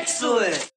Excellent!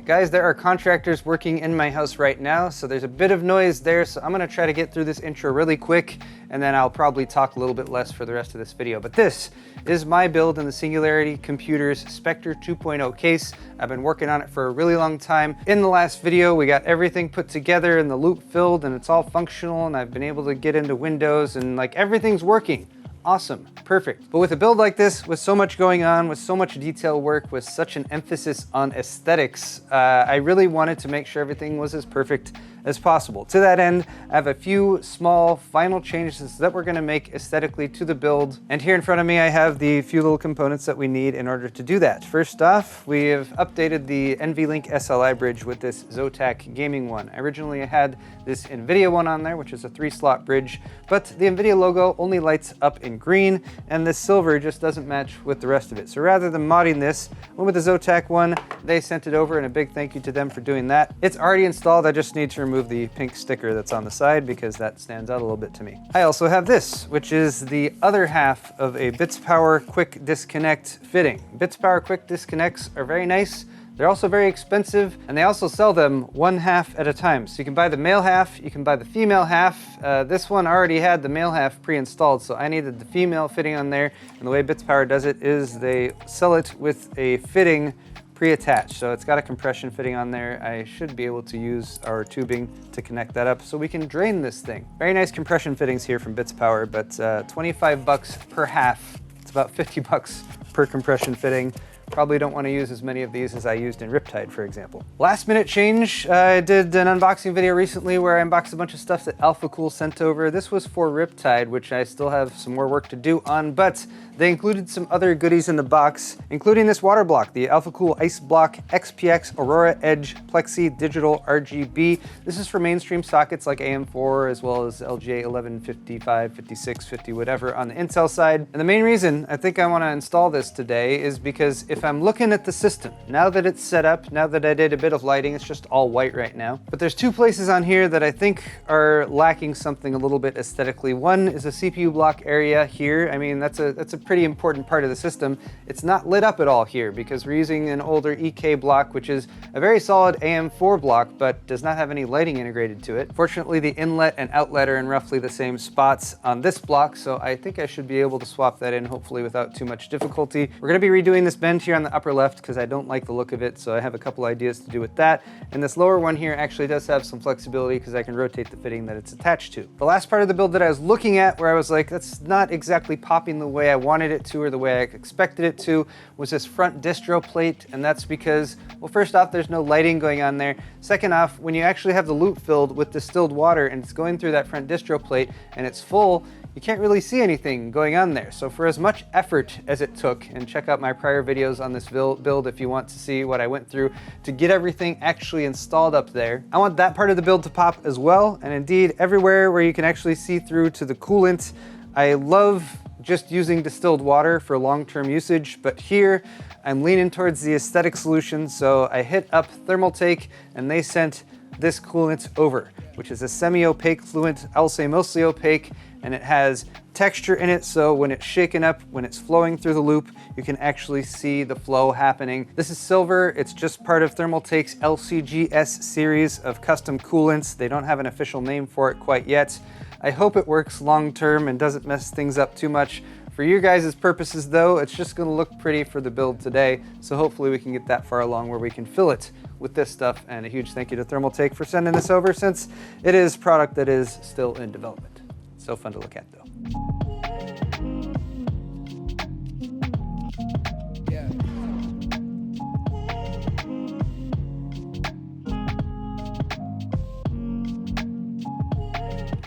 Guys, there are contractors working in my house right now, so there's a bit of noise there, so I'm gonna try to get through this intro really quick, and then I'll probably talk a little bit less for the rest of this video. But this is my build in the Singularity Computers Spectre 2.0 case. I've been working on it for a really long time. In the last video, we got everything put together and the loop filled, and it's all functional, and I've been able to get into Windows, and like everything's working. Awesome, perfect. But with a build like this, with so much going on, with so much detail work, with such an emphasis on aesthetics, I really wanted to make sure everything was as perfect as possible. To that end, I have a few small final changes that we're gonna make aesthetically to the build. And here in front of me, I have the few little components that we need in order to do that. First off, we have updated the NVLink SLI bridge with this Zotac gaming one. I originally had this NVIDIA one on there, which is a 3-slot bridge, but the NVIDIA logo only lights up in green, and this silver just doesn't match with the rest of it. So rather than modding this, went with the Zotac one. They sent it over, and a big thank you to them for doing that. It's already installed. I just need to remove the pink sticker that's on the side because that stands out a little bit to me. I also have this, which is the other half of a Bits Power Quick Disconnect fitting. Bits Power Quick Disconnects are very nice. They're also very expensive, and they also sell them one half at a time. So you can buy the male half, you can buy the female half. This one already had the male half pre-installed, so I needed the female fitting on there. And the way Bits Power does it is they sell it with a fitting pre-attached. So it's got a compression fitting on there. I should be able to use our tubing to connect that up so we can drain this thing. Very nice compression fittings here from Bits Power, but 25 bucks per half. It's about 50 bucks per compression fitting. Probably don't want to use as many of these as I used in Riptide, for example. Last minute change, I did an unboxing video recently where I unboxed a bunch of stuff that AlphaCool sent over. This was for Riptide, which I still have some more work to do on, but they included some other goodies in the box, including this water block, the AlphaCool Ice Block XPX Aurora Edge Plexi Digital RGB. This is for mainstream sockets like AM4 as well as LGA 11, 55, 56, 50, whatever on the Intel side. And the main reason I think I want to install this today is because if I'm looking at the system, now that it's set up, now that I did a bit of lighting, it's just all white right now. But there's two places on here that I think are lacking something a little bit aesthetically. One is a CPU block area here. I mean, that's a pretty important part of the system. It's not lit up at all here because we're using an older EK block, which is a very solid AM4 block, but does not have any lighting integrated to it. Fortunately, the inlet and outlet are in roughly the same spots on this block, so I think I should be able to swap that in, hopefully without too much difficulty. We're gonna be redoing this bend here on the upper left because I don't like the look of it, so I have a couple ideas to do with that. And this lower one here actually does have some flexibility because I can rotate the fitting that it's attached to. The last part of the build that I was looking at where I was like, that's not exactly popping the way I wanted it to or the way I expected it to was this front distro plate, and that's because, well, first off, there's no lighting going on there. Second off, when you actually have the loop filled with distilled water and it's going through that front distro plate and it's full, you can't really see anything going on there. So for as much effort as it took, and check out my prior videos on this build if you want to see what I went through to get everything actually installed up there, I want that part of the build to pop as well. And indeed, everywhere where you can actually see through to the coolant, I love just using distilled water for long-term usage, but here I'm leaning towards the aesthetic solution, so I hit up Thermaltake and they sent this coolant over, which is a semi-opaque fluid, I'll say mostly opaque, and it has texture in it, so when it's shaken up, when it's flowing through the loop, you can actually see the flow happening. This is silver. It's just part of Thermaltake's LCGS series of custom coolants. They don't have an official name for it quite yet. I hope it works long-term and doesn't mess things up too much. For you guys' purposes though, it's just gonna look pretty for the build today, so hopefully we can get that far along where we can fill it with this stuff. And a huge thank you to Thermaltake for sending this over, since it is product that is still in development. So fun to look at though.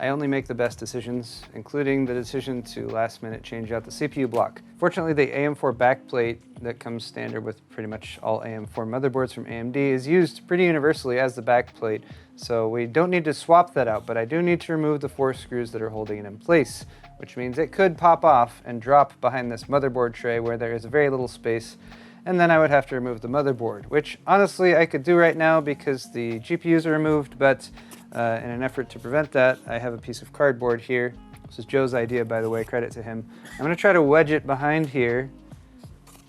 I only make the best decisions, including the decision to last minute change out the CPU block. Fortunately, the AM4 backplate that comes standard with pretty much all AM4 motherboards from AMD is used pretty universally as the backplate, so we don't need to swap that out, but I do need to remove the 4 screws that are holding it in place, which means it could pop off and drop behind this motherboard tray where there is very little space, and then I would have to remove the motherboard, which honestly I could do right now because the GPUs are removed, but in an effort to prevent that, I have a piece of cardboard here. This is Joe's idea, by the way, credit to him. I'm gonna try to wedge it behind here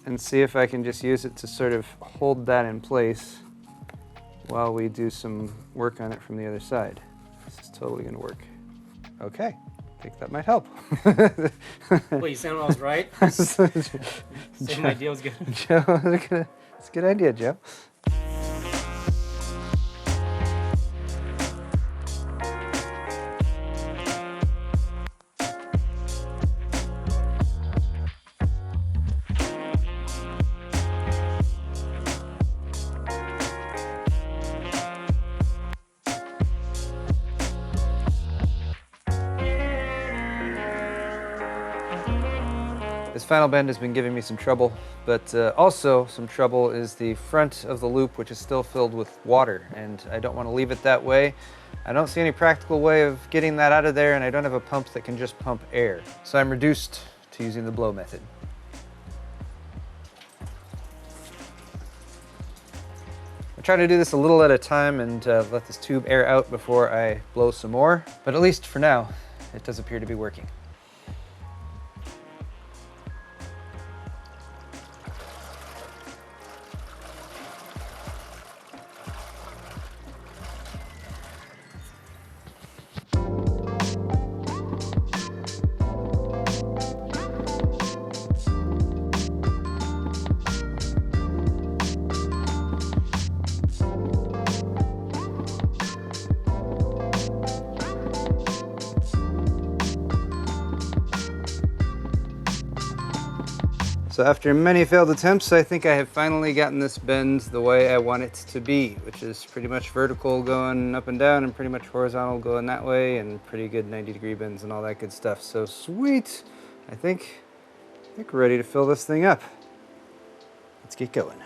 and see if I can just use it to sort of hold that in place while we do some work on it from the other side. This is totally gonna work. Okay, I think that might help. Wait, you saying I was right? Same idea was good. Joe, it's a good idea, Joe. This final bend has been giving me some trouble, but also some trouble is the front of the loop, which is still filled with water, and I don't want to leave it that way. I don't see any practical way of getting that out of there, and I don't have a pump that can just pump air. So I'm reduced to using the blow method. I'm trying to do this a little at a time and let this tube air out before I blow some more, but at least for now, it does appear to be working. So after many failed attempts, I think I have finally gotten this bend the way I want it to be, which is pretty much vertical going up and down and pretty much horizontal going that way, and pretty good 90-degree bends and all that good stuff. So sweet. I think we're ready to fill this thing up. Let's get going.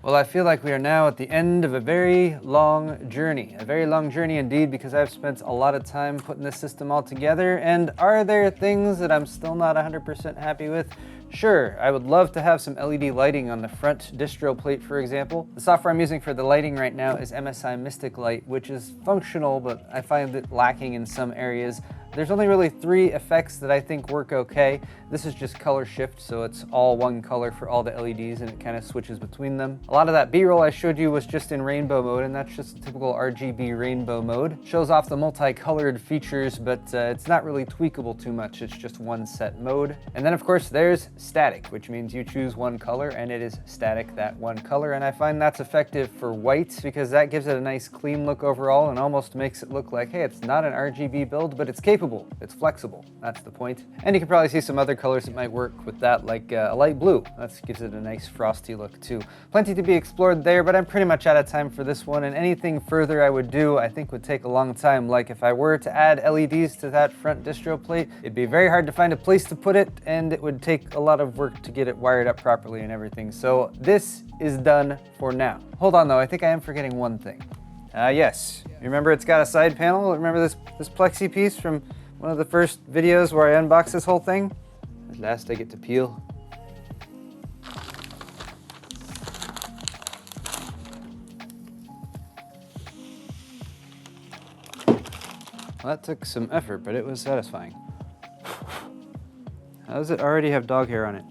Well, I feel like we are now at the end of a very long journey indeed, because I've spent a lot of time putting this system all together. And are there things that I'm still not 100% happy with? Sure, I would love to have some LED lighting on the front distro plate, for example. The software I'm using for the lighting right now is MSI Mystic Light, which is functional, but I find it lacking in some areas. There's only really 3 effects that I think work okay. This is just color shift, so it's all one color for all the LEDs and it kind of switches between them. A lot of that B-roll I showed you was just in rainbow mode, and that's just a typical RGB rainbow mode. Shows off the multicolored features, but it's not really tweakable too much. It's just one set mode. And then of course there's static, which means you choose one color and it is static, that one color. And I find that's effective for white because that gives it a nice clean look overall and almost makes it look like, hey, it's not an RGB build, but it's capable breakable, it's flexible, that's the point. And you can probably see some other colors that might work with that, like a light blue. That gives it a nice frosty look too. Plenty to be explored there, but I'm pretty much out of time for this one, and anything further I would do I think would take a long time. Like if I were to add LEDs to that front distro plate, it'd be very hard to find a place to put it, and it would take a lot of work to get it wired up properly and everything. So this is done for now. Hold on though, I think I am forgetting one thing. Yes, remember it's got a side panel? Remember this plexi piece from one of the first videos where I unboxed this whole thing? At last I get to peel. Well, that took some effort, but it was satisfying. How does it already have dog hair on it?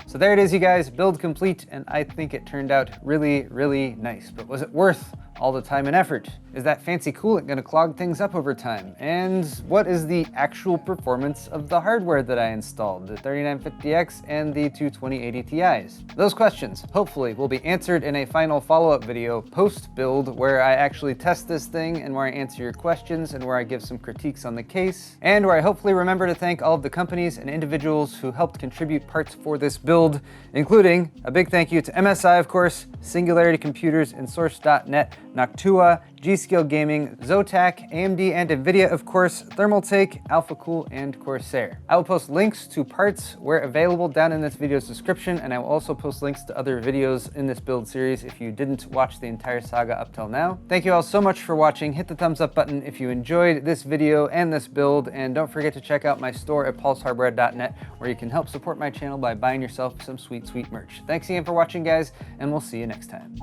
So there it is, you guys, build complete, and I think it turned out really, really nice. But was it worth all the time and effort? Is that fancy coolant gonna clog things up over time? And what is the actual performance of the hardware that I installed, the 3950X and the two 2080 Ti's? Those questions, hopefully, will be answered in a final follow-up video post-build where I actually test this thing and where I answer your questions and where I give some critiques on the case, and where I hopefully remember to thank all of the companies and individuals who helped contribute parts for this build, including a big thank you to MSI, of course, Singularity Computers and Source.net, Noctua, G-Skill Gaming, Zotac, AMD and Nvidia, of course, Thermaltake, AlphaCool, and Corsair. I will post links to parts where available down in this video's description, and I will also post links to other videos in this build series if you didn't watch the entire saga up till now. Thank you all so much for watching. Hit the thumbs up button if you enjoyed this video and this build, and don't forget to check out my store at paulshardware.net where you can help support my channel by buying yourself some sweet, sweet merch. Thanks again for watching, guys, and we'll see you next time.